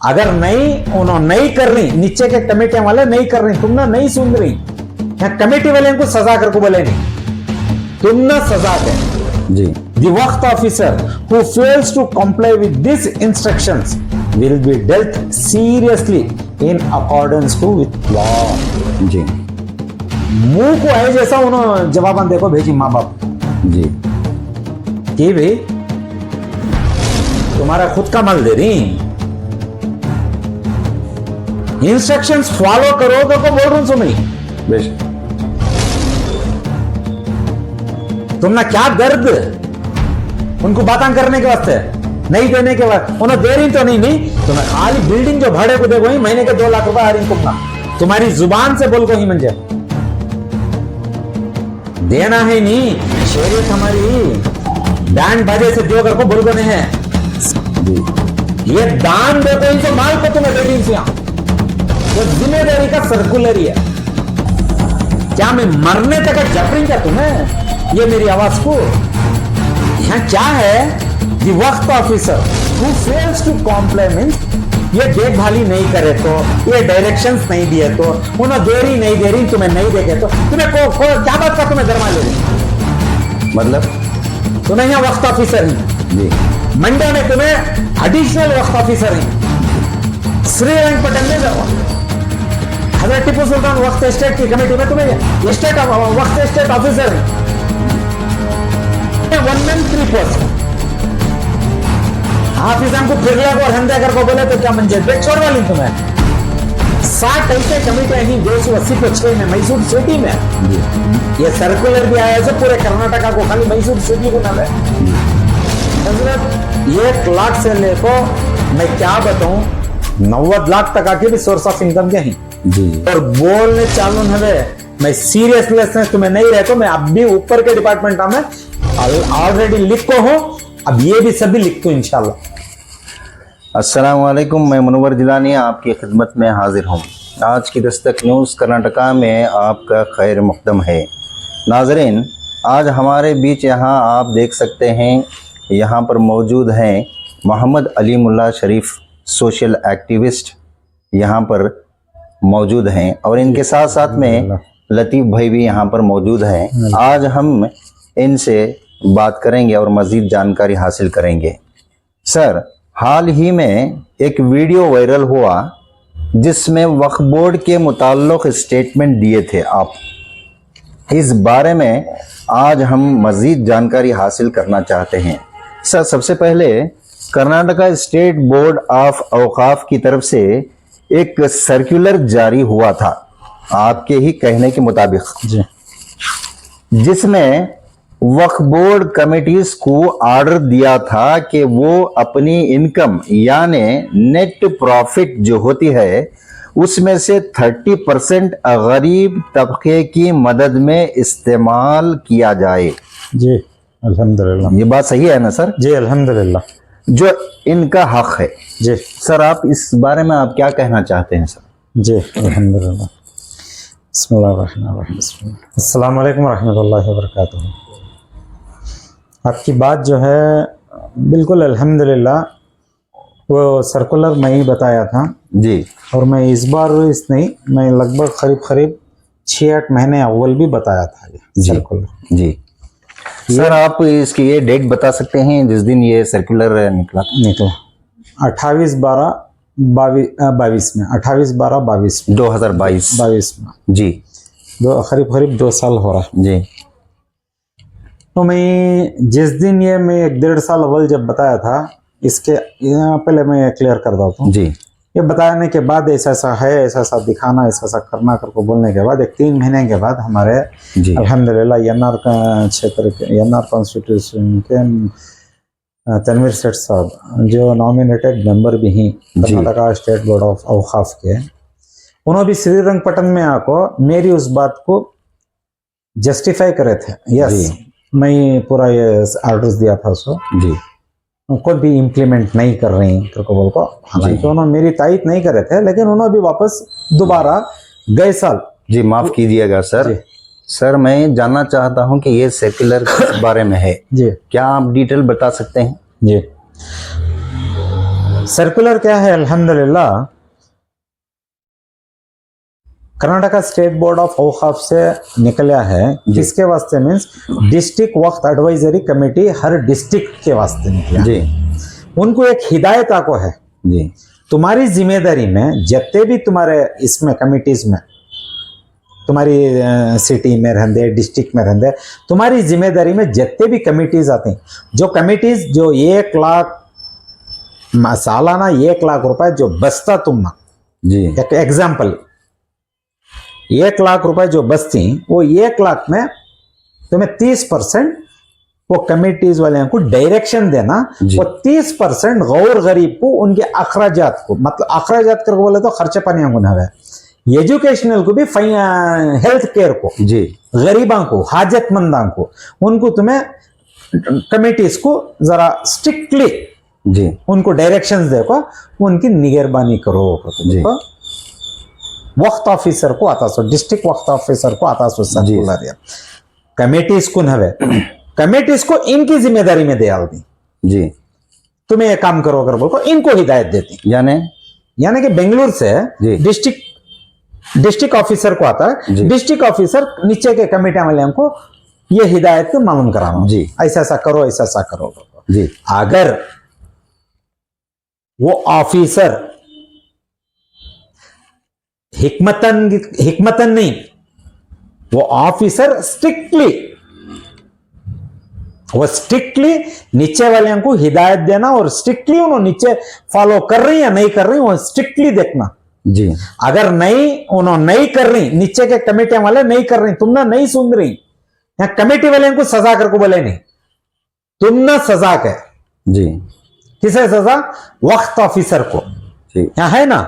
अगर नहीं उन्होंने नहीं कर रही, नीचे के कमेटी वाले नहीं कर रही, तुम ना नहीं सुन रही, यहाँ कमेटी वाले को सजा करके बोले नहीं, तुम ना सजा दे जी। The वक्त officer who fails to comply with these instructions will be dealt seriously in accordance to with law. जी मुंह को है जैसा उन्होंने जवाब देखो भेजी माँ बाप जी। कि भाई तुम्हारा खुद का माल दे रही, इंस्ट्रक्शंस फॉलो करो तो बोल रहा हूं तुम्हें, बेशक। तुमने क्या दर्द उनको बातें करने के वास्ते नहीं देने के बाद उन्हें दे रही तो नहीं तुम्हें खाली बिल्डिंग जो भाड़े को देखो ही महीने के 2 लाख रुपए आ रही तुमना, तुम्हारी जुबान से बोल को ही मंजे देना है नहीं, शरीयत हमारी बैंड बाजे से जो कर को बोल को नहीं है, ये दान दे तो इनको माल को तुम्हें दे रही थी, वो जिम्मेदारी का सर्कुलर ही है। क्या मैं मरने तक जबरी क्या तुम्हें ये मेरी आवाज को? यहाँ क्या है, दी वक्त officer who fails to comply means ये देखभाली नहीं करे तो, ये डायरेक्शंस नहीं दिए तो, उन्हें दे रही नहीं दे रही, तुम्हें नहीं देखे तो तुम्हें क्या बात का तुम्हें धर्मा ले रही, मतलब तुम्हें यहाँ वक्त ऑफिसर ही जी। मंडे में तुम्हें एडिशनल वक्त ऑफिसर ही, श्रीरंगपट्टन में जाओ हजरत टीपू सुल्तान वक्त स्टेट की कमेटी में तुम्हें स्टेट वक्त स्टेट ऑफिसर है, 1 man 3 post। हाफिजान को फिर और हंदे कर को बोले तो क्या मंजे बेच छोड़ वाली तुम्हें 60 ऐसे कमेटियां ही 280 में मैसूर सिटी में, ये सर्कुलर भी आया है पूरे कर्नाटका को, खाली मैसूर सिटी को ना है। 1 लाख से लेको मैं क्या बताऊं 90 लाख तक आके भी सोर्स ऑफ इनकम के ही जी। और बोलने चालू है मैं सीरियसनेस तुम्हें नहीं रहता, मैं अब भी ऊपर के डिपार्टमेंट में ऑलरेडी लिखो हूं, अब ये भी सभी लिखो इंशाल्लाह। अस्सलाम वालेकुम, मैं मुनव्वर जिलानी आपकी खिदमत में हाजिर हूँ। आज की दस्तक न्यूज़ कर्नाटका में आपका खैर मुक़द्दम है। नाज़रीन, आज हमारे बीच यहाँ आप देख सकते हैं, यहाँ पर मौजूद हैं मोहम्मद अली मुल्ला शरीफ, सोशल एक्टिविस्ट यहाँ पर मौजूद हैं, और इनके साथ साथ में लतीफ़ भाई भी यहाँ पर मौजूद हैं। आज हम इनसे बात करेंगे और मज़ीद जानकारी हासिल करेंगे। सर, हाल ही में एक वीडियो वायरल हुआ जिसमें वक्फ बोर्ड के मुताल्लिक़ स्टेटमेंट दिए थे आप, इस बारे में आज हम मज़ीद जानकारी हासिल करना चाहते हैं। सर, सबसे पहले कर्नाटका स्टेट बोर्ड ऑफ औक़ाफ़ की तरफ से एक सर्कुलर जारी हुआ था आपके ही कहने के मुताबिक जी, जिसमें वक्फ बोर्ड कमिटीज को ऑर्डर दिया था कि वो अपनी इनकम यानी नेट प्रॉफिट जो होती है उसमें से 30% गरीब तबके की मदद में इस्तेमाल किया जाए। जी अल्हम्दुलिल्लाह, ये बात सही है ना सर? जी अल्हम्दुलिल्लाह, जो इनका हक है। जी सर, आप इस बारे में आप क्या कहना चाहते हैं सर? जी अल्हम्दुलिल्लाह। बिस्मिल्लाहिर्रहमानिर्रहीम, अस्सलाम वालेकुम रहमतुल्लाहि व बरकातुहू। आपकी बात जो है बिल्कुल अल्हम्दुलिल्लाह, वो सर्कुलर मैं ही बताया था जी, और मैं इस बार मैं लगभग करीब 6-8 महीने अव्वल भी बताया था ये सर्कुलर। जी सर, आप इसकी ये डेट बता सकते हैं जिस दिन ये सर्कुलर निकला? 28/12/22 में, 28/12/22 में, 2022 में जी, करीब 2 साल हो रहा है। जी। तो मैं जिस दिन ये मैं 1-1.5 साल अव्वल जब बताया था, इसके यहाँ पहले मैं क्लियर कर देता हूँ। जी, ये बताने के बाद ऐसा ऐसा है, ऐसा ऐसा दिखाना, ऐसा ऐसा करना करके बोलने के बाद 3 महीने के बाद हमारे अल्हम्दुलिल्लाह एनआर का क्षेत्र के एनआर कॉन्स्टिट्यूशन के तनवीर सेठ साहब जो नॉमिनेटेड मेंबर भी हैं कर्नाटका स्टेट बोर्ड ऑफ औक़ाफ़ के, उन्होंने भी श्रीरंगपट्टन में आकर मेरी उस बात को जस्टिफाई करे थे। यस, मैं पूरा ये ऑर्डर्स दिया था उसको जी, उनको भी इम्प्लीमेंट नहीं कर रही तो बोल को, हालांकि उन्होंने मेरी तायद नहीं करे थे, लेकिन उन्होंने भी वापस दोबारा गए साल जी, माफ कीजिएगा सर। सर, मैं जानना चाहता हूं कि ये सर्कुलर किस बारे में है? जी, क्या आप डिटेल बता सकते हैं? जी, सर्कुलर क्या है, अल्हम्दुलिल्लाह कर्नाटका स्टेट बोर्ड ऑफ औकाफ से निकला है। किसके वास्ते? मीन्स डिस्ट्रिक्ट वक्फ एडवाइजरी कमेटी हर डिस्ट्रिक्ट के वास्ते निकला जी उनको एक हिदायत को है, जी तुम्हारी जिम्मेदारी में जितने भी तुम्हारे इसमें कमिटीज में तुम्हारी सिटी में रहंदे डिस्ट्रिक्ट में रहंदे, तुम्हारी जिम्मेदारी में जितने भी कमिटीज आती हैं, जो कमिटीज जो 1 लाख सालाना 1 लाख रुपए जो बचता तुमना, जी एक एग्जाम्पल 1 लाख रुपए जो बचती वो 1 लाख में तुम्हें 30% वो कमिटीज वाले को डायरेक्शन देना, जी। वो 30% गौर गरीब को उनके अखराजात को, मतलब अखराजात करके बोले तो खर्चे पानी को ना है, एजुकेशनल को भी, हेल्थ केयर को, जी गरीबों को, हाजतमंदों को, उनको तुम्हें कमिटीज को जरा स्ट्रिक्टली जी उनको डायरेक्शंस देखो, उनकी निगरानी करो। जी। वक्त ऑफिसर को आता सो, डिस्ट्रिक्ट वक्त ऑफिसर को आता सो सर्कुलर, कमेटीज को नवे, कमेटीज को इनकी जिम्मेदारी में दे दी, जी तुम्हें ये काम करो अगर बोलो, इनको हिदायत देती। यानी कि बेंगलुरु से जी। डिस्ट्रिक्ट ऑफिसर को आता है, जी। डिस्ट्रिक्ट ऑफिसर नीचे के कमेटी वाले को ये हिदायत को मालूम कराना, जी। ऐसा ऐसा करो, ऐसा ऐसा करो। जी अगर वो ऑफिसर हिकमतन नहीं, वो ऑफिसर वो स्ट्रिक्टली नीचे वाले को हिदायत देना, और स्ट्रिक्टली उन्होंने नीचे फॉलो कर रही या नहीं कर रही, वो स्ट्रिक्टली देखना। जी अगर उन्होंने नहीं कर रही, नीचे के कमेटी वाले नहीं कर रही, तुमने नहीं सुन रही, या कमेटी वाले को सजा करके बोले नहीं, तुमने सजा के, जी किसे सजा? वक्त ऑफिसर को। जी यहां है ना,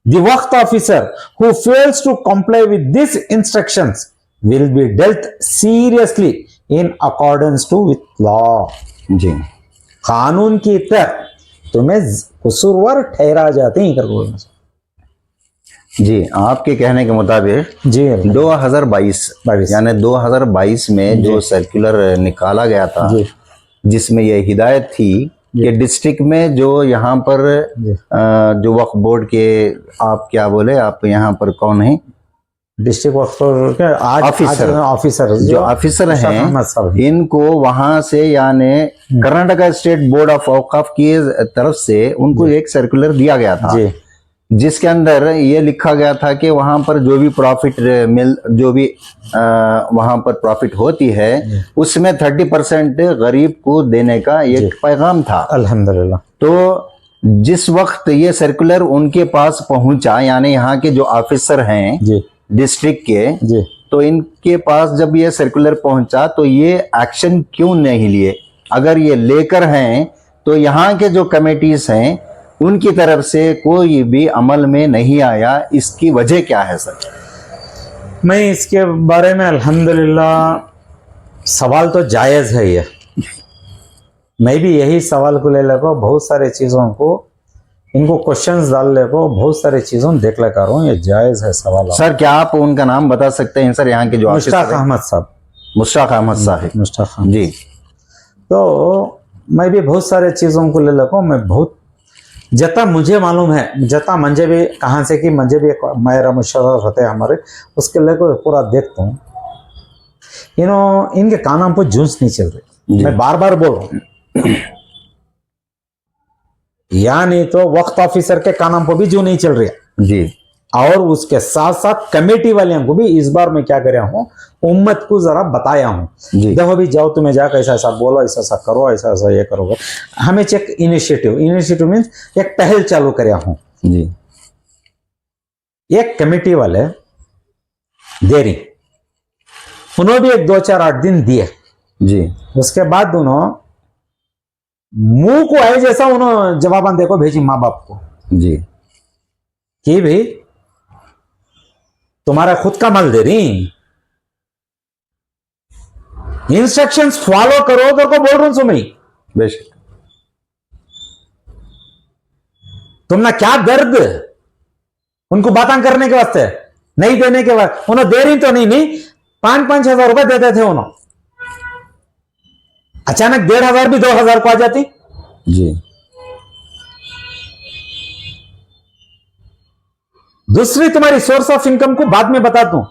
द वक्त officer who fails to comply with this instructions will be dealt seriously in accordance to with law. जी कानून की तरह तुम्हें कसूरवार ठहरा जाते हैं कर। जी आपके कहने के मुताबिक जी 2022 यानी 2022 में जो सर्कुलर निकाला गया था, जी। जिसमें ये हिदायत थी कि डिस्ट्रिक्ट में जो यहाँ पर जो वक्फ बोर्ड के, आप क्या बोले, आप यहाँ पर कौन है? डिस्ट्रिक्ट वक्फ ऑफिसर जो ऑफिसर हैं, इनको वहां से यानी कर्नाटका स्टेट बोर्ड ऑफ औकाफ की तरफ से उनको एक सर्कुलर दिया गया था, जी। जिसके अंदर ये लिखा गया था कि वहां पर जो भी प्रॉफिट जो भी वहां पर प्रॉफिट होती है, उसमें 30% गरीब को देने का एक पैगाम था। अल्हम्दुलिल्लाह। तो जिस वक्त ये सर्कुलर उनके पास पहुंचा, यानी यहाँ के जो ऑफिसर हैं जी। डिस्ट्रिक्ट के, जी। तो इनके पास जब ये सर्कुलर पहुंचा तो ये एक्शन क्यों नहीं लिए? अगर ये लेकर हैं तो यहाँ के जो कमेटीज हैं उनकी तरफ से कोई भी अमल में नहीं आया, इसकी वजह क्या है सर? मैं इसके बारे में अल्हम्दुलिल्लाह, सवाल तो जायज है ये, मैं भी यही सवाल को ले लगा, बहुत सारे चीज़ों को इनको क्वेश्चंस डाल ले को, बहुत सारे चीज़ों देख ले कर रहा हूँ, ये जायज है सवाल। सर क्या आप उनका नाम बता सकते हैं सर, यहाँ के जो मुश्ताक अहमद साहब? मुश्ताक अहमद साहब। मुश्ताक अहमद जी। तो मैं भी बहुत सारे चीज़ों को ले लगा, मैं बहुत जता मुझे मालूम है, जता मुझे भी कहाँ से कि मुझे भी मेरा मुशर्रर होते हैं हमारे, उसके लेकर पूरा देखता हूँ, इनके कानों पर जूंस नहीं चल रही। मैं बार बार बोल रहा हूँ, या नहीं तो वक्त ऑफिसर के कानों पर भी जू नहीं चल रही जी, और उसके साथ साथ कमेटी वाले को भी इस बार मैं क्या कर रहा हूँ, उम्मत को जरा बताया हूँ, देखो भी जाओ तुम्हें जाकर ऐसा ऐसा बोलो, ऐसा ऐसा करो, ऐसा ऐसा ये करोगे, हमें एक इनिशिएटिव मीन्स एक पहल चालू कराया हूँ जी। एक कमेटी वाले देरी, उन्होंने भी एक 2-4-8 दिन दिए जी। उसके बाद उन्होंने मुंह को आए जैसा उन्होंने जवाब देखो भेजी माँ बाप को जी, कि भाई तुम्हारा खुद का माल दे रही, इंस्ट्रक्शंस फॉलो करो, तो को बोल रहा हूं मैं, बेशक। तुमने क्या दर्द उनको बातें करने के वास्ते नहीं देने के बाद, उन्होंने दे रही तो नहीं 5-5 हजार रुपए देते थे उन्होंने, अचानक 1,500 भी 2,000 को आ जाती जी। दूसरी तुम्हारी सोर्स ऑफ इनकम को बाद में बता दूं।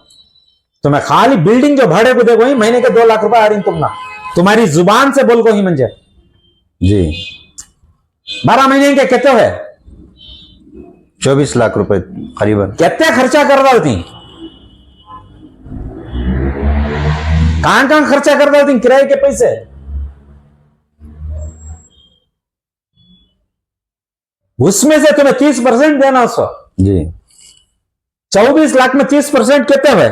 तुम्हें खाली बिल्डिंग जो भाड़े को देखो ही महीने के 2 लाख रुपए आ रही तुम ना, तुम्हारी जुबान से बोल को ही मंजे जी 12 महीने के कितने है? 24 लाख रुपए करीबन। कितने खर्चा कर रहा थी? कहां खर्चा कर रहा थी किराए के पैसे? उसमें से तुम्हें 30% देना सो जी 24 लाख में 30% कितने हुए?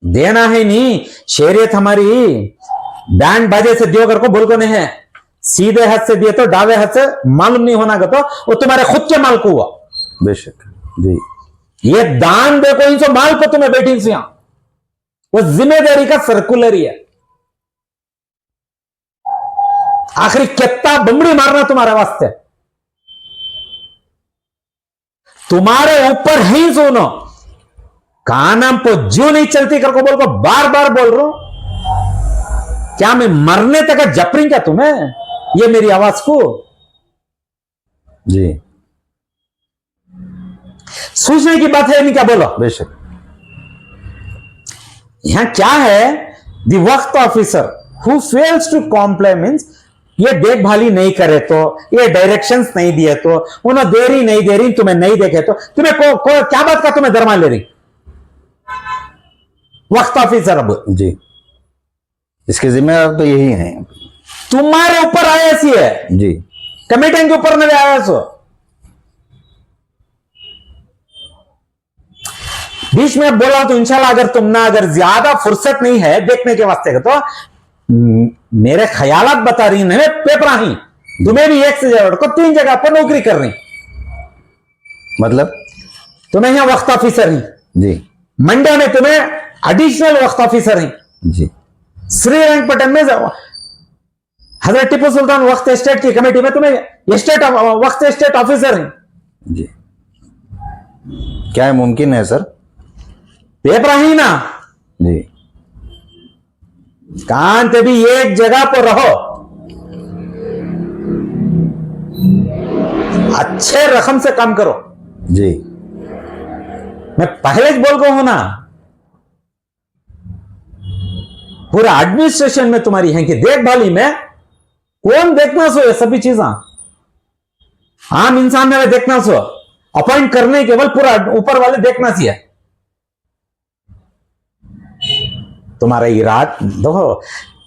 देना है नहीं। शहरियत हमारी बैंड बाजे से दियो कर को बोल को नहीं है, सीधे हाथ से दिए तो डावे हाथ से मालूम नहीं होना का तो वो तुम्हारे खुद के माल को हुआ। बेशक जी। ये दान देखो इनसे माल को तुम्हें बैठी से यहां, वो जिम्मेदारी का सर्कुलर ही है। आखिरी कितना बमड़ी मारना तुम्हारे वास्ते, तुम्हारे ऊपर ही सुनो कहा नाम को ज्यों नहीं चलती कर को बोल को बार बार बोल रहा हूं। क्या मैं मरने तक जपरी क्या तुम्हें ये मेरी आवाज को? जी सोचने की बात है नहीं क्या बोलो? बेशक। यहां क्या है, द वक्त officer who fails to comply means ये देखभाली नहीं करे तो, ये डायरेक्शंस नहीं दिए तो, उन्हें देरी नहीं दे रही, तुम्हें नहीं देखे तो तुम्हें क्या बात का तुम्हें दरमा ले रही वक्त ऑफिसर? अब जी इसके जिम्मेदार तो यही हैं। तुम्हारे ऊपर आया सी है जी कमेटी के ऊपर नहीं आया सो। बीच में बोला तो इंशाल्लाह अगर तुम ना अगर ज्यादा फुर्सत नहीं है देखने के वास्ते का तो मेरे ख्यालात बता रही है पेपर ही तुम्हें भी 1 से ज्यादा को 3 जगह पर नौकरी कर रही। मतलब तुम्हें यहां वक्त ऑफिसर ही जी, मंड्या में तुम्हें एडिशनल वक्त ऑफिसर ही, जी श्रीरंगपट्टन में हजरत टीपू सुल्तान वक्त एस्टेट की कमेटी में तुम्हें एस्टेट वक्त एस्टेट ऑफिसर है जी। क्या है मुमकिन है सर? पेपर ही ना जी कान पे भी एक जगह पर रहो, अच्छे रकम से काम करो। जी मैं पहले ही बोल गया हूं ना, पूरा एडमिनिस्ट्रेशन में तुम्हारी है कि देखभाली में कौन देखना सो ये सभी चीजें आम इंसान में देखना सो, अपॉइंट करने केवल पूरा ऊपर वाले देखना चाहिए। तुम्हारे इरादे देखो,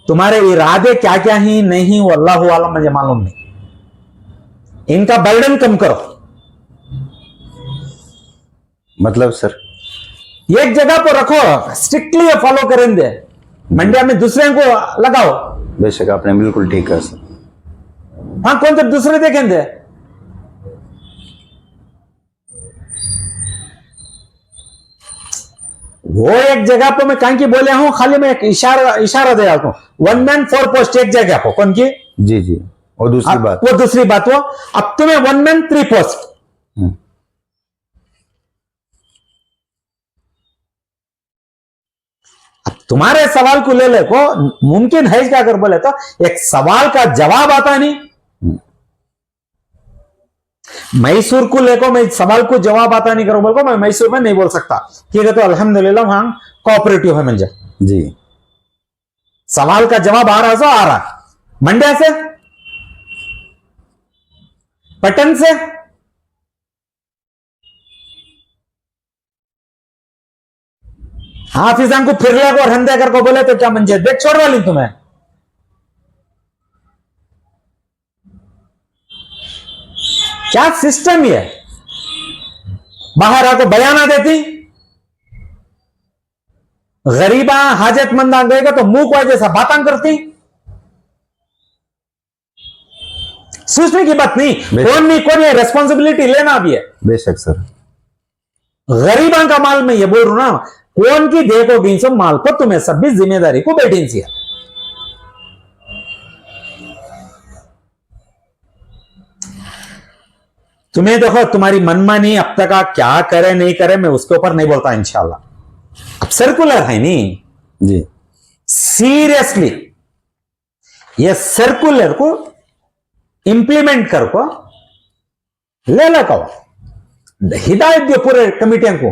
तुम्हारे इरादे क्या क्या ही नहीं वो अल्लाह वाला मुझे मालूम नहीं। इनका बर्डन कम करो। मतलब सर एक जगह पर रखो, स्ट्रिक्टली फॉलो करेंगे, मंडिया में दूसरे को लगाओ। बेशक आपने बिल्कुल ठीक कहा सर। हाँ कौन तो दूसरे देखेंगे, वो एक जगह पर मैं कहीं की बोले हूं, खाली मैं एक इशारा दे रहा हूं। 1 मैन 4 पोस्ट एक जगह पर कौन की? जी जी। और दूसरी बात, वो दूसरी बात वो अब तुम्हें 1 मैन 3 पोस्ट। अब तुम्हारे सवाल को ले ले को मुमकिन है क्या कर बोले तो एक सवाल का जवाब आता नहीं। मैसूर को लेको मैं सवाल को जवाब आता नहीं करो बोल को मैं मैसूर में नहीं बोल सकता, ठीक है? तो अल्हम्दुलिल्लाह वहां कोऑपरेटिव है मिल जाए। जी सवाल का जवाब आ रहा सो आ रहा। मंड्या से, पटन से, हाफिजान को फिर ले और हंदे कर को बोले तो क्या मंजे देख छोड़ वाली तुम्हें। क्या सिस्टम ये, बाहर आको बयाना देती, गरीबा हाजतमंद आ गएगा तो मुंह को जैसा बातें करती। सोचने की बात नहीं, कौन ये रेस्पॉन्सिबिलिटी लेना भी है। बेशक सर। गरीबा का माल में ये बोल रहा हूं ना, कौन की देखोगी सब माल पर तुम्हें सब भी जिम्मेदारी को बैठी सी है। तुम्हें देखो तुम्हारी मनमानी अब तक क्या करे नहीं करे मैं उसके ऊपर नहीं बोलता इंशाल्लाह। अब सर्कुलर है नहीं जी सीरियसली, ये सर्कुलर को इंप्लीमेंट कर को ले लगा हिदायत दियो पूरे कमिटियों को।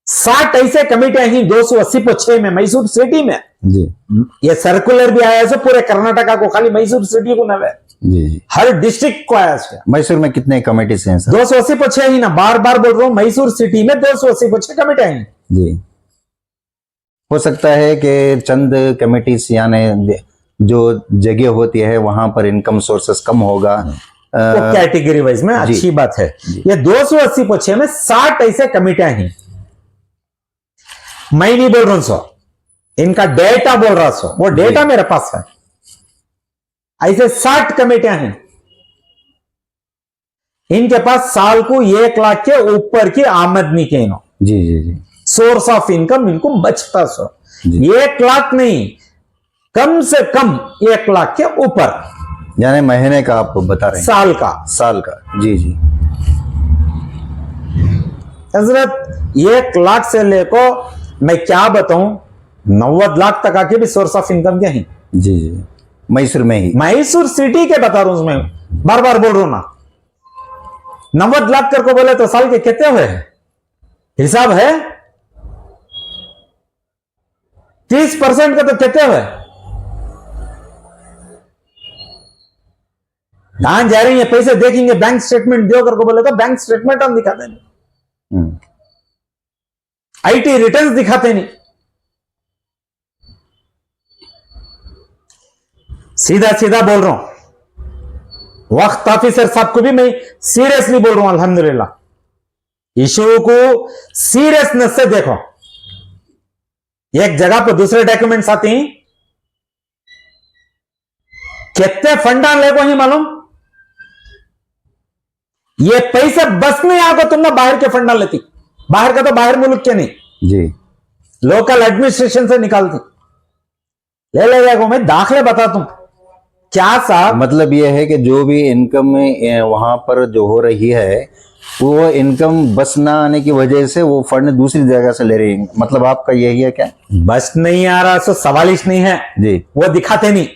60 ऐसे कमिटियां ही 286 में मैसूर सिटी में जी ये सर्कुलर भी आया से पूरे कर्नाटका को, खाली मैसूर सिटी को नवे जी जी। हर डिस्ट्रिक्ट को आया से। मैसूर में कितने कमेटीज हैं सर? 286 ही ना, बार बार बोल रहा हूं, मैसूर सिटी में 286 कमिटियां हैं। जी, हो सकता है कि चंद कमेटीज यानी जो जगह होती है वहां पर इनकम सोर्सेस कम होगा, वो कैटेगरी वाइज में अच्छी बात है। ये 286 में 60 ऐसे कमिटियां हैं। मैं नहीं बोल रहा हूं सो, इनका डेटा बोल रहा सो, वो डेटा मेरे पास है। ऐसे 60 कमेटियां हैं, इनके पास साल को 1 लाख के ऊपर की आमदनी के इनो जी जी जी सोर्स ऑफ इनकम इनको बचता सो। जी। 1 लाख नहीं, कम से कम 1 लाख के ऊपर, यानी महीने का आप बता रहे हैं? साल का। साल का, जी जी। हजरत 1 लाख से लेको मैं क्या बताऊं 90 लाख तक आके भी सोर्स ऑफ इनकम के हैं जी जी, मैसूर में ही। मैसूर सिटी के बता रहा हूं, मैं बार बार बोल रहा हूं ना। 90 लाख करके बोले तो साल के कितने हुए हैं? हिसाब है 30% का तो कितने हुए? कहां जा रही है पैसे देखेंगे, बैंक स्टेटमेंट दो करके बोले तो बैंक स्टेटमेंट हम दिखाते नहीं, आईटी रिटर्न्स दिखाते नहीं। सीधा सीधा बोल रहा हूं, वक्त ऑफिसर साहब को भी मैं सीरियसली बोल रहा हूं, अल्हम्दुलिल्लाह इशू को सीरियसनेस से देखो। एक जगह पर दूसरे डॉक्यूमेंट्स आते हैं, कितने फंडा लेको ही मालूम, ये पैसे बस नहीं आको तुमने बाहर के फंडा लेती, बाहर का तो बाहर मुल्क के नहीं जी, लोकल एडमिनिस्ट्रेशन से निकालती। ले लेगा मैं दाखले बताता हूं क्या साहब। मतलब ये है कि जो भी इनकम वहां पर जो हो रही है वो इनकम बस ना आने की वजह से वो फंड दूसरी जगह से ले रही है, मतलब आपका यही है क्या? बस नहीं आ रहा सो सवाल ही नहीं है जी, वो दिखाते नहीं,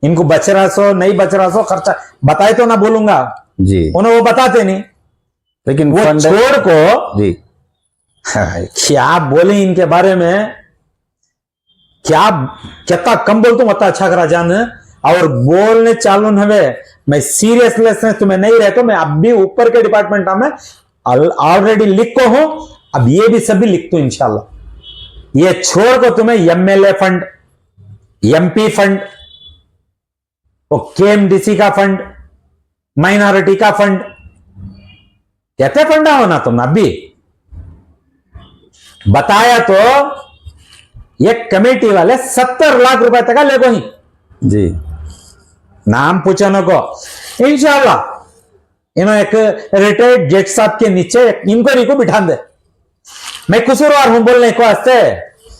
इनको बच रहा सो नहीं बच रहा सो खर्चा बताए तो ना बोलूंगा जी, उन्हें, वो बताते नहीं। लेकिन वो फंड छोड़ को जी क्या बोले इनके बारे में, क्या कितना कम बोलता हूं उतना अच्छा करा जान। और बोलने चालू हवे मैं सीरियसनेस तुम्हें नहीं रहता, मैं अब भी ऊपर के डिपार्टमेंट में ऑलरेडी लिख को हूं, अब ये भी सभी लिख दो इंशाल्लाह। ये छोड़ को तुम्हें एमएलए फंड, एमपी फंड, केएमडीसी का फंड, माइनॉरिटी का फंड, कहते फंडा होना तुम अभी बताया तो ये कमेटी वाले 70 लाख रुपए तक ले गो ही जी, नाम पूछो न को इंशाल्लाह। इन्होंने एक रिटायर्ड जज साहब के नीचे इंक्वायरी को बिठा दे। मैं कसूरवार हूं बोलने को वास्ते,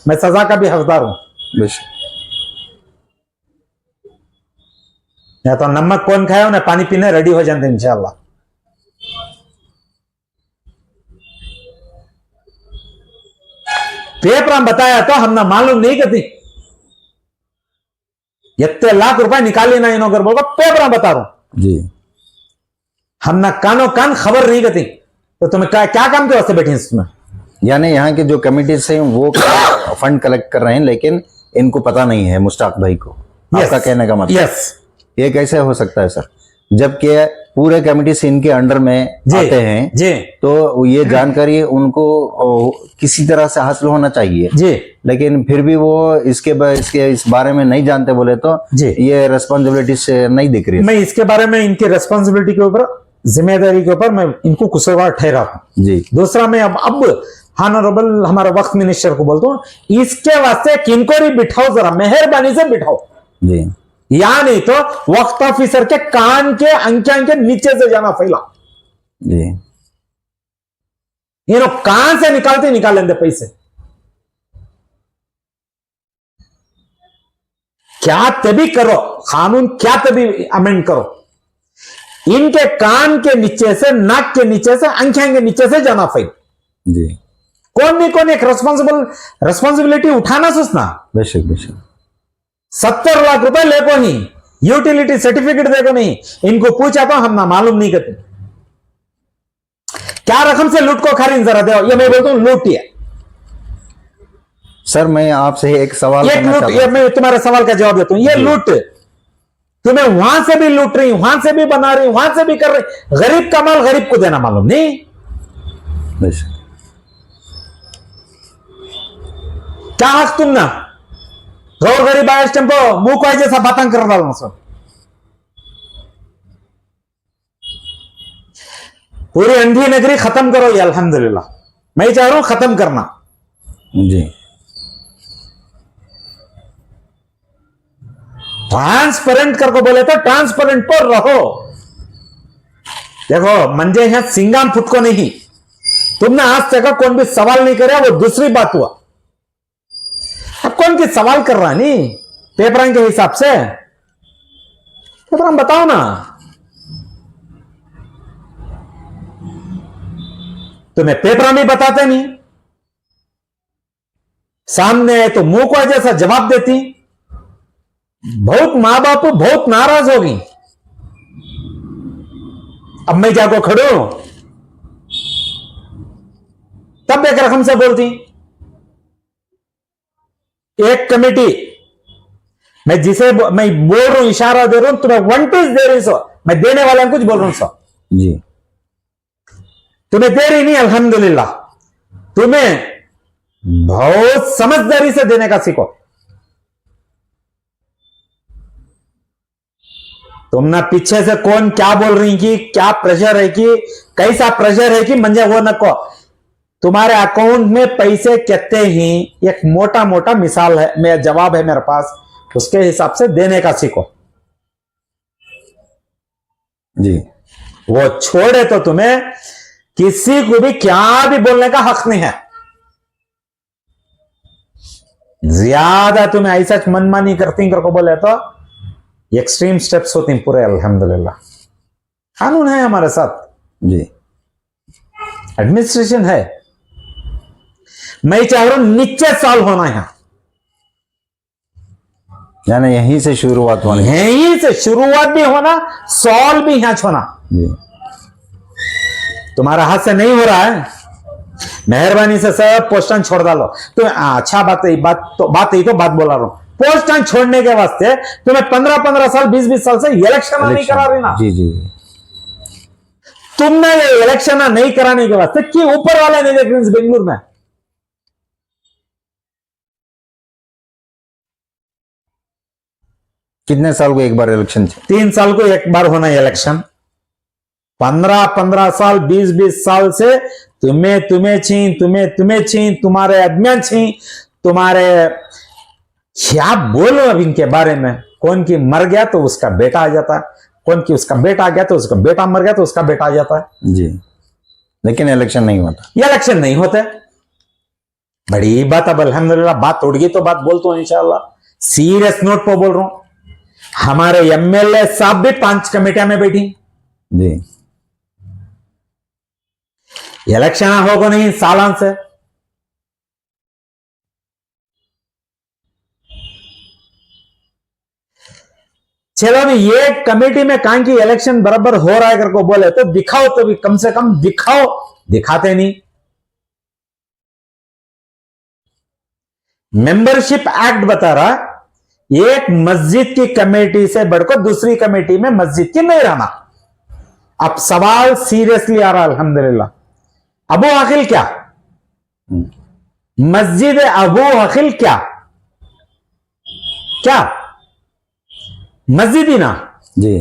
मैं सजा का भी हकदार हूं। बेशक। या तो नमक कौन खाए उन्हें पानी पीने रेडी हो जाते इंशाल्लाह। पेपर में बताया तो हमने मालूम नहीं करती, इतने लाख रुपए निकाली ना इन्हों कर बोल पेपर में बता रहा हूं जी, हमने कानो कान खबर नहीं करती। तो तुम्हें क्या काम के वास्ते बैठे इसमें? यानी यहाँ के जो कमिटीज हैं वो फंड कलेक्ट कर रहे हैं लेकिन इनको पता नहीं है मुश्ताक भाई को, आपका कहने का मतलब? यस। ये कैसे हो सकता है सर, जबकि पूरे कमिटी से इनके अंडर में आते हैं जी, तो ये जानकारी उनको किसी तरह से हासिल होना चाहिए जी, लेकिन फिर भी वो इसके इस बारे में नहीं जानते बोले तो जी। ये रेस्पॉन्सिबिलिटी से नहीं दिख रही है। मैं इसके बारे में इनकी रेस्पॉन्सिबिलिटी के ऊपर, जिम्मेदारी के ऊपर मैं इनको कुशलवार ठहरा हूं। जी, दूसरा मैं अब ऑनरेबल हमारे वक्त मिनिस्टर को बोलता हूं इसके वास्ते एक इंक्वायरी बिठाओ, जरा मेहरबानी से बिठाओ। जी, या नहीं तो वक्त ऑफिसर के कान के अंके अंके नीचे से जाना फैला, जी, ये लोग कहां से निकालते निकाल लेंगे पैसे। क्या तभी करो कानून, क्या तभी अमेंड करो, इनके कान के नीचे से, नाक के नीचे से, अंखें के नीचे से जाना फैल। जी, कौन एक रिस्पॉन्सिबिलिटी उठाना सोचना। बेशक बेशक। 70 लाख रुपए लेको ही यूटिलिटी सर्टिफिकेट देखो नहीं, इनको पूछा तो हम ना मालूम नहीं करते। क्या रकम से लूट को खरीद जरा दो, ये मैं बोलता हूं लूट है। सर मैं आपसे एक सवाल ये करना लूट, चाहता ये हूं। मैं तुम्हारे सवाल का जवाब देता हूं, ये लूट। तुम्हें वहां से भी लूट रही, वहां से भी बना रही, वहां से भी कर रही। गरीब का माल गरीब को देना मालूम नहीं। बेशक। क्या हक तुम ना गौर गरीब आया टेम्पो मुंह को जैसा बातें कर रहा हूं सब। पूरी अंधी नगरी खत्म करो, ये अल्हम्दुलिल्लाह मैं चाह रहा हूं खत्म करना। जी ट्रांसपेरेंट करके बोले तो ट्रांसपेरेंट पर रहो। देखो मंजे हैं सिंगाम फुट को नहीं। तुमने आज तक कौन भी सवाल नहीं करे, वो दूसरी बात हुआ। अब कौन की सवाल कर रहा नहीं पेपर के हिसाब से, पेपर हम बताओ ना। तुम्हें पेपर भी बताते नहीं, सामने आए तो मुंह को जैसा जवाब देती। बहुत मां बाप बहुत नाराज होगी। अब मैं जाको खड़ू तब एक रकम से बोलती। एक कमेटी मैं जिसे मैं बोल रहा हूं, इशारा दे रहा हूं, तुम्हें 1 पीस दे रही सो, मैं देने वाला कुछ बोल रहा हूं सो। जी तुम्हें दे रही नहीं, अल्हम्दुलिल्लाह। तुम्हें बहुत समझदारी से देने का सीखो। तुम ना पीछे से कौन क्या बोल रही कि क्या प्रेशर है कि कैसा प्रेशर है कि मंजे वो न को। तुम्हारे अकाउंट में पैसे कितने ही एक मोटा मोटा मिसाल है, मेरा जवाब है मेरे पास, उसके हिसाब से देने का सीखो। जी वो छोड़े तो तुम्हें किसी को भी क्या भी बोलने का हक नहीं है। ज्यादा तुम्हें ऐसा मनमानी करती करके बोले तो एक्सट्रीम स्टेप्स होती पूरे, अल्हम्दुलिल्लाह कानून है हमारे साथ, जी एडमिनिस्ट्रेशन है। मैं चाह रहा हूं नीचे सॉल्व होना है, यानी यहीं से शुरुआत होनी है। यहीं से शुरुआत भी होना, सॉल्व भी यहां होना। जी तुम्हारा हाथ से नहीं हो रहा है, मेहरबानी से सब पोस्टन छोड़ डालो। तो अच्छा बात है, बात बोला रहा हूं। पोस्टन छोड़ने के वास्ते तुम्हें 15-15 साल 20-20 साल से इलेक्शन नहीं करा रही ना। जी जी तुमने ये इलेक्शन नहीं कराने के वास्ते कि ऊपर वाले नहीं देख रहे बेंगलुरु में। कितने साल को एक बार इलेक्शन? 3 साल को एक बार होना इलेक्शन। 15-15 साल 20-20 साल से तुम्हें छी, तुम्हारे आदमियां छी, तुम्हारे क्या बोलो अब इनके बारे में। कौन की मर गया तो उसका बेटा आ जाता है, कौन की उसका बेटा आ गया तो उसका बेटा मर गया तो उसका बेटा आ जाता है। जी लेकिन इलेक्शन नहीं होता। ये इलेक्शन नहीं होते, बड़ी बात। अब अल्हम्दुलिल्लाह बात उड़ गई तो बात बोलता हूं इंशाल्लाह। सीरियस नोट पर बोल रहा हूं, हमारे एमएलए साहब भी 5 कमेटियां में बैठी। जी इलेक्शन होगा नहीं सालान से। चलो अभी ये कमेटी में कहां की इलेक्शन बराबर हो रहा है करके बोले तो दिखाओ, तो भी कम से कम दिखाओ। दिखाते नहीं। मेंबरशिप एक्ट बता रहा एक मस्जिद की कमेटी से बढ़कर दूसरी कमेटी में मस्जिद की नहीं रहना। अब सवाल सीरियसली आ रहा अल्हम्दुलिल्लाह। अबू अखिल क्या मस्जिद है? अबू अखिल क्या क्या मस्जिद ही ना। जी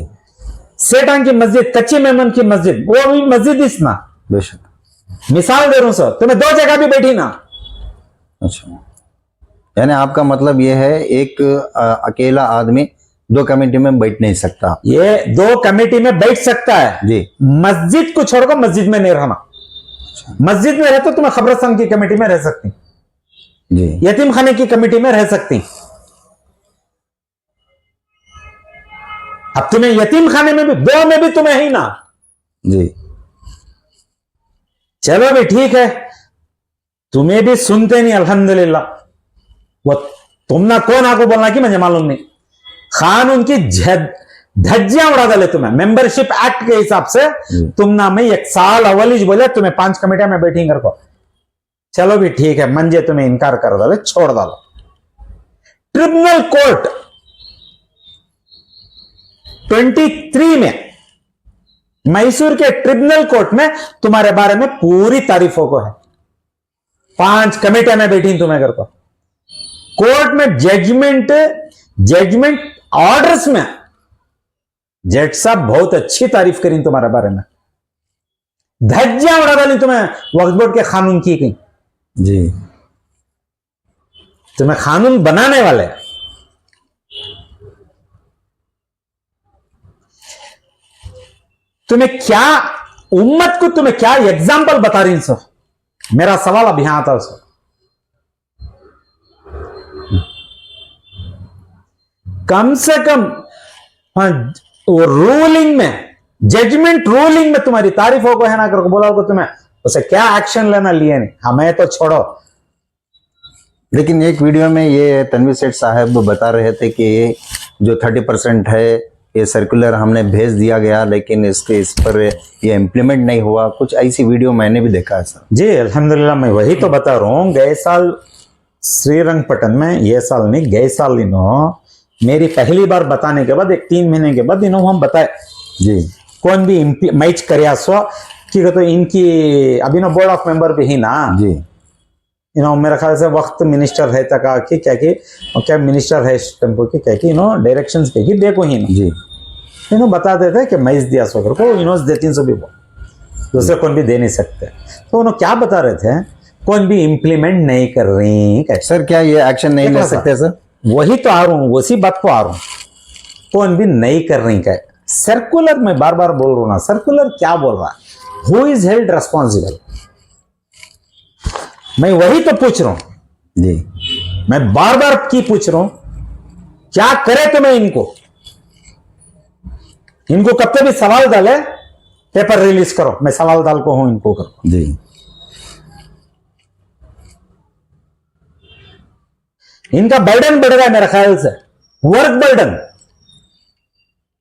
सेठान की मस्जिद, कच्ची मेमन की मस्जिद, वो भी मस्जिद ही ना। बेशक। मिसाल दे रहा हूं सर, तुम्हें 2 जगह भी बैठी ना। अच्छा यानी आपका मतलब यह है एक अकेला आदमी 2 कमेटी में बैठ नहीं सकता। ये 2 कमेटी में बैठ सकता है जी मस्जिद को छोड़कर मस्जिद में नहीं रहना। मस्जिद में रहते तुम्हें खबरस्तान की कमेटी में रह सकती, जी यतीम खाने की कमेटी में रह सकती। अब तुम्हें यतीम खाने में भी 2 में भी तुम्हें ही ना। जी चलो भी ठीक है, तुम्हें भी सुनते नहीं अल्हम्दुलिल्लाह। वो तुम ना कौन आपको बोलना कि मुझे मालूम नहीं। कानून की धज्जियां उड़ा डाले तुम्हें। मेंबरशिप एक्ट के हिसाब से तुम ना में 1 साल अवलिज बोले तुम्हें 5 कमेटियां में बैठी कर को। चलो भी ठीक है, मंजे तुम्हें इनकार कर डाले, छोड़ डालो। ट्रिब्यूनल कोर्ट 23 में मैसूर के ट्रिब्यूनल कोर्ट में तुम्हारे बारे में पूरी तारीफों को है। 5 कमेटियां में बैठी तुम्हें घर को। कोर्ट में जजमेंट ऑर्डर्स में जज साहब बहुत अच्छी तारीफ करी तुम्हारे बारे में। धज्जियां उड़ा डाली तुम्हें वक्फ बोर्ड के कानून की गई। जी, तुम्हें कानून बनाने वाले तुम्हें क्या, उम्मत को तुम्हें क्या एग्जाम्पल बता रही सो। मेरा सवाल अब यहां आता सो, कम से कम रूलिंग में, जजमेंट रूलिंग में तुम्हारी तारीफों को है ना करके बोला होगा तुम्हें, उसे क्या एक्शन लेना लिए नहीं, हमें तो छोड़ो। लेकिन एक वीडियो में ये तनवीर सेठ साहब बता रहे थे कि जो 30% है ये सर्कुलर हमने भेज दिया गया, लेकिन इस पर ये इम्प्लीमेंट नहीं हुआ। कुछ ऐसी वीडियो मैंने भी देखा है सर। जी अल्हम्दुलिल्लाह, मैं वही तो बता रहा हूँ। गए साल श्रीरंगपट्टन में, ये साल नहीं, गए साल इन्हों मेरी पहली बार बताने के बाद 1-3 महीने के बाद इन्हों हम बताए जी, कौन भी मैच कर सो कि तो इनकी अभी ना बोर्ड ऑफ मेंबर भी ही ना जी, इन्हों मेरे ख्याल से वक्त मिनिस्टर है तक कि क्या कि क्या मिनिस्टर है टेम्पो की क्या कि इन्हों डायरेक्शंस के कि देखो ही ना जी, इन्हों बताते थे कि मैच दिया सो को इन्हों देती सो भी वो दूसरे कौन भी दे नहीं सकते। तो उन्होंने क्या बता रहे थे, कौन भी इम्प्लीमेंट नहीं कर रही कैसे। सर क्या ये एक्शन नहीं ले सकते सर? वही तो आ रहा हूँ, उसी बात को आ रहा हूँ, कौन भी नहीं कर रही क्या। सर्कुलर मैं बार बार बोल रहा हूँ ना, सर्कुलर क्या बोल रहा है, हु इज हेल्ड रेस्पॉन्सिबल, मैं वही तो पूछ रहा हूं। जी, मैं बार बार की पूछ रहा हूं, क्या करे तो मैं इनको कब तक भी सवाल डाले, पेपर रिलीज करो, मैं सवाल डाल को हूं, इनको करो। जी, इनका बर्डन बढ़ रहा है मेरे ख्याल से, वर्क बर्डन,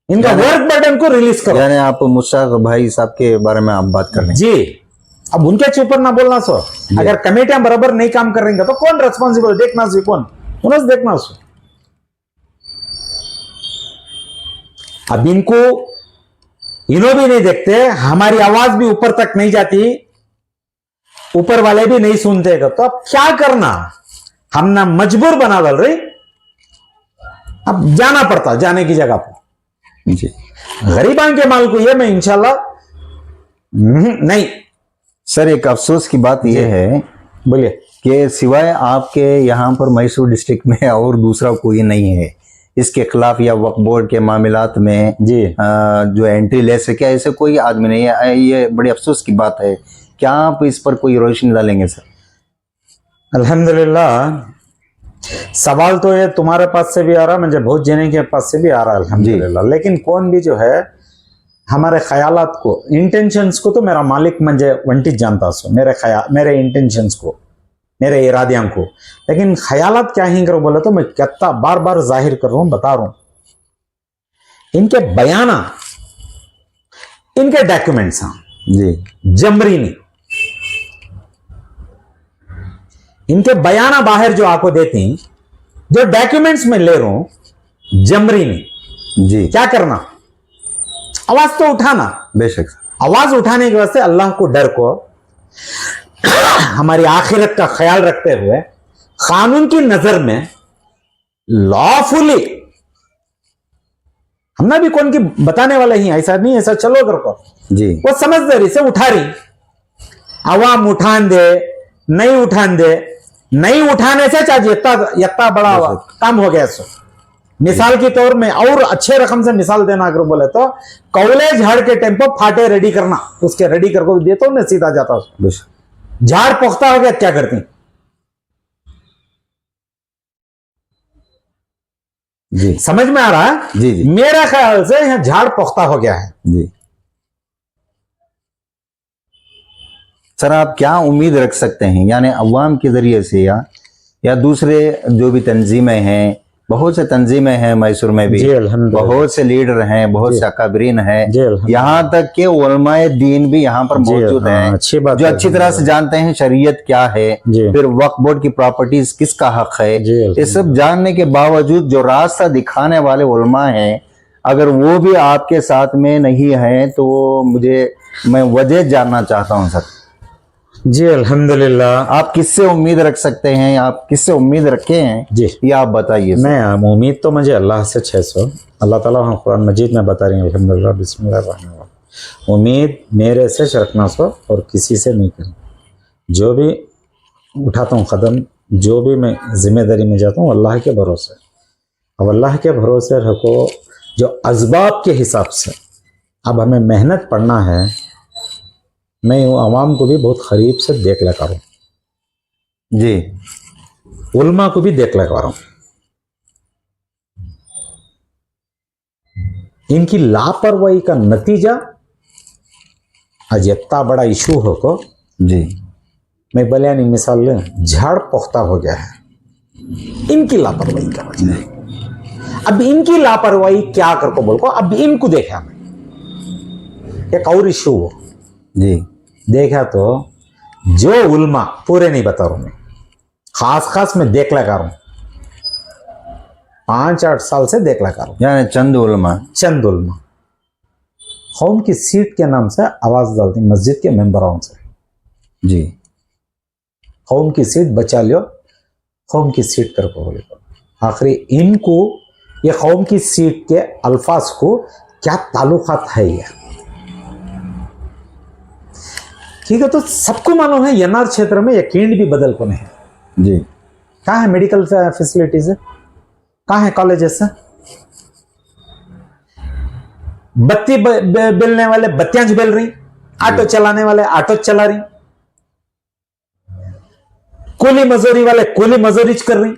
इनका वर्क बर्डन को रिलीज करो। यानी आप मुश्ताक भाई साहब के बारे में आप बात कर रहे हैं? जी, अब उनके ऊपर ना बोलना सो, अगर कमेटियां बराबर नहीं काम कर रही तो कौन रेस्पॉन्सिबल, देखना सो कौन, उन्हें देखना सो। अब इनको इन्हों भी नहीं देखते, हमारी आवाज भी ऊपर तक नहीं जाती, ऊपर वाले भी नहीं सुनते, तो अब क्या करना, हम ना मजबूर बना डाल रही, अब जाना पड़ता जाने की जगह पर। जी, गरीबान के माल को ये मैं इंशाल्लाह नहीं। सर एक अफसोस की बात यह है, बोलिए, कि सिवाय आपके यहाँ पर मैसूर डिस्ट्रिक्ट में और दूसरा कोई नहीं है इसके खिलाफ, या वक्फ बोर्ड के मामलात में जी जो एंट्री ले सके, ऐसे कोई आदमी नहीं है। ये बड़ी अफसोस की बात है। क्या आप इस पर कोई रोशनी डालेंगे सर? अल्हम्दुलिल्लाह, सवाल तो ये तुम्हारे पास से भी आ रहा, मुझे बहुत जने के पास से भी आ रहा है अल्हम्दुलिल्लाह। लेकिन कौन भी जो है हमारे ख्यालात को, इंटेंशंस को तो मेरा मालिक मुझे वंटिज जानता सो, मेरे इंटेंशंस को, मेरे इरादियों को। लेकिन ख्यालात क्या ही करो बोले तो मैं कितना बार बार जाहिर कर रहा हूं, बता रहा हूं, इनके बयाना, इनके डॉक्यूमेंट्स हैं जी, जमरी नहीं, इनके बयाना बाहर जो आपको देती, जो डॉक्यूमेंट्स में ले रहा हूं, जमरी नहीं। जी, क्या करना, आवाज तो उठाना, बेशक सर। आवाज उठाने के वास्ते अल्लाह को डर को, हमारी आखिरत का ख्याल रखते हुए, कानून की नजर में लॉफुली, हमने भी कौन की बताने वाले ही, ऐसा नहीं, ऐसा चलो कर को जी, वो समझदारी से उठा रही, अवाम उठान दे, नहीं उठान दे, नहीं उठाने से चाहिए इतना बड़ा काम हो गया। सो मिसाल के तौर में और अच्छे रकम से मिसाल देना अगर बोले तो, कौले झाड़ के टेम्पो फाटे रेडी करना, उसके रेडी करके देता हूं, सीधा जाता हूं, झाड़ पुख्ता हो गया क्या करती जी, समझ में आ रहा है? जी, जी, मेरा ख्याल से यहां झाड़ पुख्ता हो गया है। जी। सर आप क्या उम्मीद रख सकते हैं, यानी अवाम के जरिए से, या दूसरे जो भी तंजीमें हैं बहुत से तंजीमें हैं मैसूर में भी, जी अल्हम्दुलिल्लाह। बहुत से लीडर हैं, बहुत से अकाबरीन हैं, जी अल्हम्दुलिल्लाह। यहाँ तक के उलमाए दीन भी यहाँ पर जी, मौजूद हाँ, हैं, अच्छी बात जो है, अच्छी तरह से जानते हैं शरीयत क्या है, जी। फिर वक्फ बोर्ड की प्रॉपर्टीज किसका हक है, जी, ये सब जानने के बावजूद जो रास्ता दिखाने वाले उलमा हैं, अगर वो भी आपके साथ में नहीं है तो मैं वजह जानना चाहता हूँ सर। जी अल्हम्दुलिल्लाह। आप किससे उम्मीद रख सकते हैं, आप किससे उम्मीद रखे हैं, जी ये आप बताइए सर। मैं उम्मीद तो मुझे अल्लाह से 600, अल्लाह ताला हम कुरान मजीद में बता रहे हैं अल्हम्दुलिल्लाह बिस्मिल्लाह। उम्मीद मेरे से रखना सो और किसी से नहीं करें। जो भी उठाता हूँ कदम, जो भी मैं जिम्मेदारी में जाता हूँ अल्लाह के भरोसे। अब अल्लाह के भरोसे रखो, जो असबाब के हिसाब से अब हमें मेहनत पड़ना है। मैं यूँ आवाम को भी बहुत करीब से देख लगा रहा हूँ, जी उल्मा को भी देख लगा रहा हूँ। इनकी लापरवाही का नतीजा आज इतना बड़ा इशू हो को, जी मैं बलियानी मिसाल ले, झाड़ पुख्ता हो गया है इनकी लापरवाही का वजह। अब इनकी लापरवाही क्या कर को बोल को, अब इनको देखा मैं एक और इशू हो जी देखा तो जो उल्मा पूरे नहीं बता रहा हूं मैं, खास मैं देख लगा रहा हूं, 5-8 साल से देख लगा रहा हूं। यानी चंद उलमा, चंद उल्मा कौम की सीट के नाम से आवाज डालती मस्जिद के मेंबरों से, जी कौम की सीट बचा लियो, कौम की सीट कर को बोले। आखिरी इनको ये कौम की सीट के अल्फाज को क्या ताल्लुकात है ये, ठीक है। तो सबको मालूम है यनार क्षेत्र में यकीन भी बदल को नहीं है। जी कहाँ है मेडिकल फैसिलिटीज है, कहाँ है कॉलेजेस है, बत्ती बेलने वाले बत्तियां बेल रही, ऑटो चलाने वाले ऑटो चला रही, कूली मजदूरी वाले कूली मजदूरी कर रही।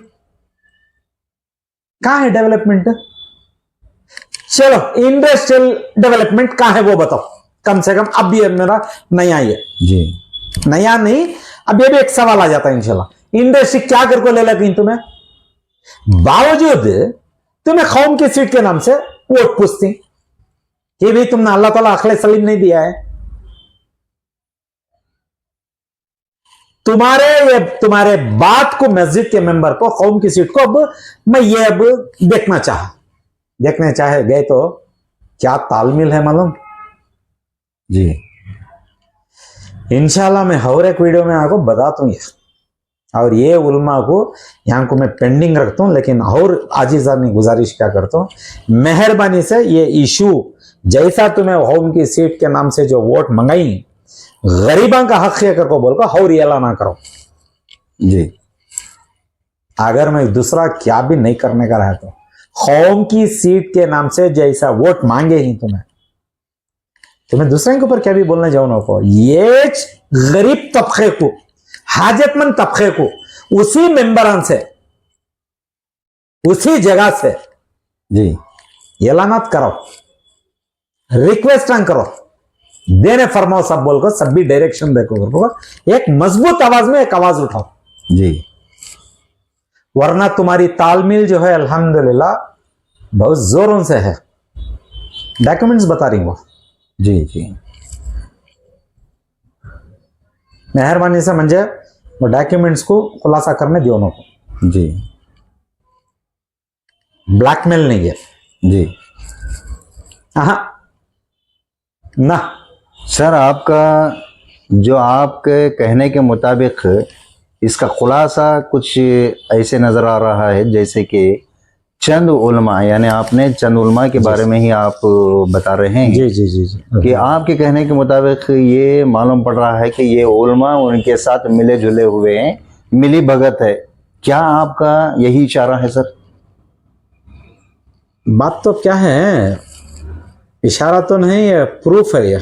कहाँ है डेवलपमेंट? चलो इंडस्ट्रियल डेवलपमेंट कहाँ है वो बताओ, कम से कम। अब भी मेरा नया ही है, जी नया नहीं, अब ये भी एक सवाल आ जाता है इंशाल्लाह। इंडस्ट्री क्या कर को ले लगी तुम्हें, बावजूद तुम्हें कौम की सीट के नाम से वोट पूछती कि भी तुमने अल्लाह ताला अखले सलीम नहीं दिया है। तुम्हारे बात को मस्जिद के मेंबर को कौम की सीट को अब मैं ये अब देखने चाहे गए तो क्या तालमेल है मालूम। जी इंशाल्लाह मैं हर एक वीडियो में आपको बताता हूँ ये, और ये उल्मा को यहाँ को मैं पेंडिंग रखता हूँ। लेकिन और आजीज़ानी गुजारिश क्या करता हूँ, मेहरबानी से ये इशू जैसा तुम्हें होम की सीट के नाम से जो वोट मंगाई, गरीबों का हक है को बोल और ये ना करो। जी अगर मैं दूसरा क्या भी नहीं करने का रहा तो होम की सीट के नाम से जैसा वोट मांगे ही तुम्हें दूसरे के ऊपर क्या भी बोलने जाओ ना को, ये गरीब तबके को, हाजतमंद तबके को उसी मेंबरान से उसी जगह से जी एलानात करो, रिक्वेस्ट करो, देने फरमाओ सब बोल को, सब भी डायरेक्शन देखो, एक मजबूत आवाज में एक आवाज उठाओ जी। वरना तुम्हारी तालमेल जो है अल्हम्दुलिल्लाह बहुत जोरों से है। डॉक्यूमेंट्स बता रही हूँ जी जी मेहरबानी से मंजे वो डॉक्यूमेंट्स को खुलासा करने दियो ना को, जी ब्लैकमेल नहीं है जी। हाँ ना सर आपका जो आपके कहने के मुताबिक इसका खुलासा कुछ ऐसे नज़र आ रहा है जैसे कि चंद उलमा, यानी आपने चंद उलमा के बारे में ही आप बता रहे हैं। जी जी जी जी कि आपके कहने के मुताबिक ये मालूम पड़ रहा है कि ये उलमा उनके साथ मिले जुले हुए हैं, मिली भगत है। क्या आपका यही इशारा है सर? बात तो क्या है, इशारा तो नहीं है, प्रूफ है ये।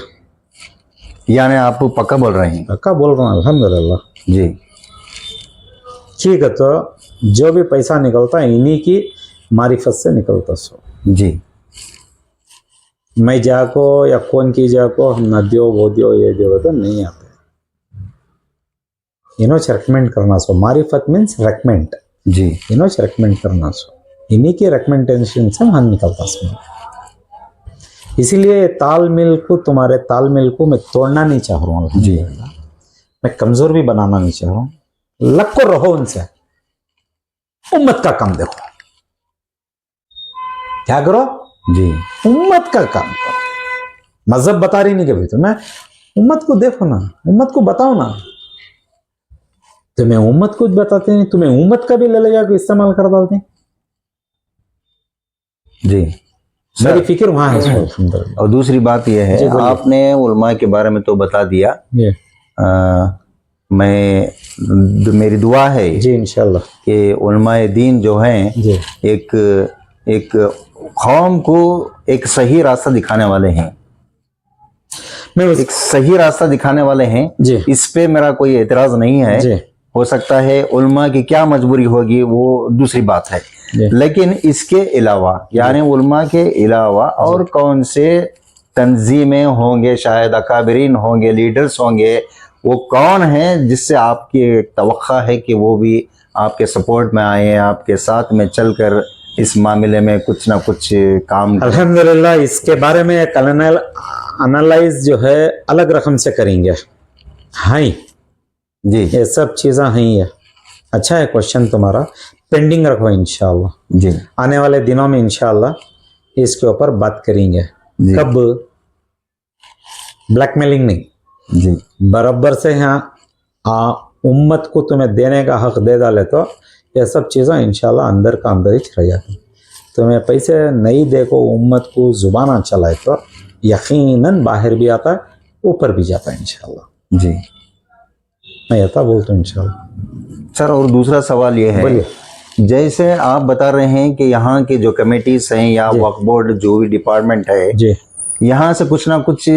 यानी आप पक्का बोल रहे हैं? पक्का बोल रहा हूँ अल्हम्दुलिल्लाह। जी ठीक है, तो जो भी पैसा निकलता है इन्हीं की मारिफत से निकलता सो। जी मैं जाको या कौन की जाको हम न दियो वो दियो ये दियो तो नहीं आते, इन्हों रेकमेंड करना सो। मारिफत मीन्स रेकमेंड, जी इन्हों रेकमेंड करना सो। इन्हीं के रिकमेंडेशन से हम निकलता इसमें। इसीलिए तालमेल को, तुम्हारे तालमेल को मैं तोड़ना नहीं चाह रहा हूँ जी। मैं कमजोर भी बनाना नहीं चाह रहा हूँ। लग को रहो उनसे, उम्मत का काम देखो, क्या करो जी। उम्मत का काम करो। मजहब बता रही नहीं कभी तुम्हें, उम्मत को देखो ना, उम्मत को बताओ ना। तुम्हें उम्मत कुछ बताते नहीं, तुम्हें उम्मत का भी ललेगा को इस्तेमाल कर डालते हैं। जी मेरी फिक्र वहां है इसको, अल्हम्दुलिल्लाह। और दूसरी बात यह है, जी, बोलिए। आपने उलमा के बारे में तो बता दिया। जी मेरी दुआ है जी इंशाल्लाह कि उलमाए दीन जो हैं जी एक कौम को एक सही रास्ता दिखाने वाले हैं, मैं उस एक सही रास्ता दिखाने वाले हैं। जी इस पे मेरा कोई एतराज नहीं है। जी हो सकता है उलमा की क्या मजबूरी होगी वो दूसरी बात है, जी लेकिन इसके अलावा यानी उलमा के अलावा और कौन से तंजीमें होंगे, शायद अकाबरीन होंगे, लीडर्स होंगे, वो कौन है जिससे आपकी तवक्का है कि वो भी आपके सपोर्ट में आए, आपके साथ में चलकर इस मामले में कुछ ना कुछ काम करें? अल्हम्दुलिल्लाह इसके बारे में एक एनालाइज जो है अलग रकम से करेंगे। हाँ जी ये सब चीज़ें हैं। ये अच्छा है क्वेश्चन तुम्हारा, पेंडिंग रखो इंशाल्लाह। जी आने वाले दिनों में इंशाल्लाह इसके ऊपर बात करेंगे। जी कब? ब्लैकमेलिंग नहीं, जी बराबर से यहाँ उम्मत को तुम्हें देने का हक दे डाले तो ये सब चीज़ें इंशाल्लाह अंदर का अंदर ही रह जाती। तुम्हें पैसे नहीं देखो, उम्मत को जुबाना चलाए तो यकीनन बाहर भी आता है, ऊपर भी जाता है इंशाल्लाह। जी मैं ऐसा बोलता हूँ इंशाल्लाह। सर, और दूसरा सवाल ये है, बोलिए। जैसे आप बता रहे हैं कि यहाँ के जो कमेटीज हैं या वक्फ बोर्ड जो भी डिपार्टमेंट है, जी यहाँ से कुछ ना कुछ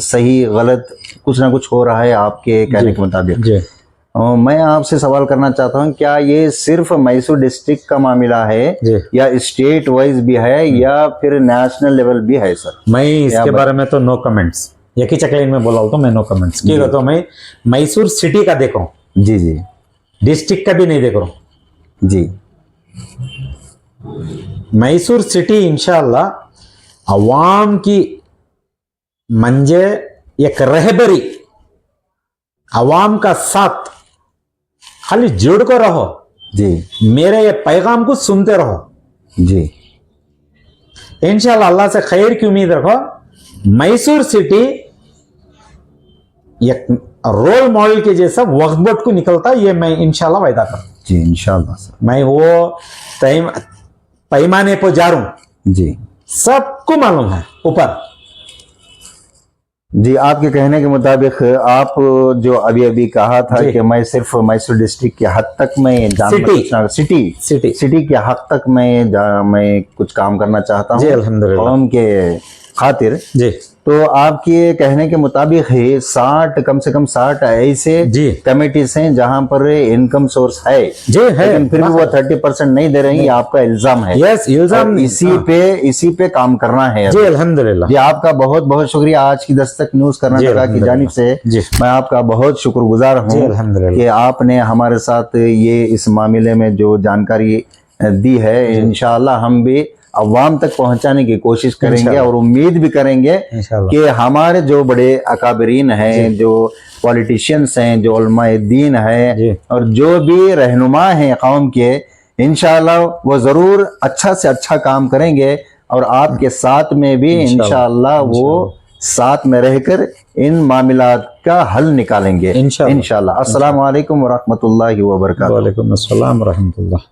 सही गलत कुछ ना कुछ हो रहा है आपके कहने के मुताबिक। जी मैं आपसे सवाल करना चाहता हूँ, क्या ये सिर्फ मैसूर डिस्ट्रिक्ट का मामला है जी या स्टेट वाइज भी है या फिर नेशनल लेवल भी है? सर मैं इसके बारे में तो नो कमेंट्स, एक ही चकले में बोला तो मैं नो कमेंट्स की तो मैं मैसूर सिटी का देखो, जी जी, डिस्ट्रिक्ट का भी नहीं देख रहा हूँ जी। मैसूर सिटी इंशाल्लाह अवाम की मंजे एक रहबरी, अवाम का साथ, खाली जुड़ कर रहो जी मेरे ये पैगाम को सुनते रहो जी। इंशाल्लाह अल्लाह से खैर की उम्मीद रखो। मैसूर सिटी एक रोल मॉडल के जैसा वक्फ बोर्ड को निकलता, ये मैं इंशाल्लाह वायदा करता हूं। जी इंशाल्लाह सर। मैं वो पैमाने पर जा रहा हूं, जी सबको मालूम है ऊपर। जी, आपके कहने के मुताबिक आप जो अभी अभी कहा था कि मैं सिर्फ मैसूर डिस्ट्रिक्ट के हद तक मैं सिटी के हद तक मैं कुछ काम करना चाहता हूँ जी अल्हम्दुलिल्लाह कौम के खातिर। जी तो आपके कहने के मुताबिक है 60 कम से कम 60 ऐसे जी कमेटीज हैं जहां पर इनकम सोर्स है जी है, लेकिन फिर भी वो 30% नहीं दे रही, आपका इल्जाम है। यस इल्जाम और इसी पे काम करना है जी अल्हम्दुलिल्लाह। जी, आपका बहुत बहुत शुक्रिया। आज की दस्तक न्यूज कर्नाटका की जानिब से जी मैं आपका बहुत शुक्रगुजार जी हूँ अल्हम्दुलिल्लाह कि आपने हमारे साथ ये इस मामले में जो जानकारी दी है, इंशाअल्लाह हम भी अवाम तक पहुंचाने की कोशिश करेंगे और उम्मीद भी करेंगे इंशाअल्लाह कि हमारे जो बड़े अकाबरीन हैं, जो पॉलिटिशियंस हैं, जो उलमाए दीन है और जो भी रहनुमा हैं कौम के, इंशाअल्लाह वो जरूर अच्छा से अच्छा काम करेंगे और आपके साथ में भी इंशाअल्लाह वो साथ में रहकर इन मामलात का हल निकालेंगे इंशाअल्लाह। अस्सलाम वालेकुम व रहमतुल्लाहि व बरकातहू। वालेकुम अस्सलाम व रहमतुल्लाह।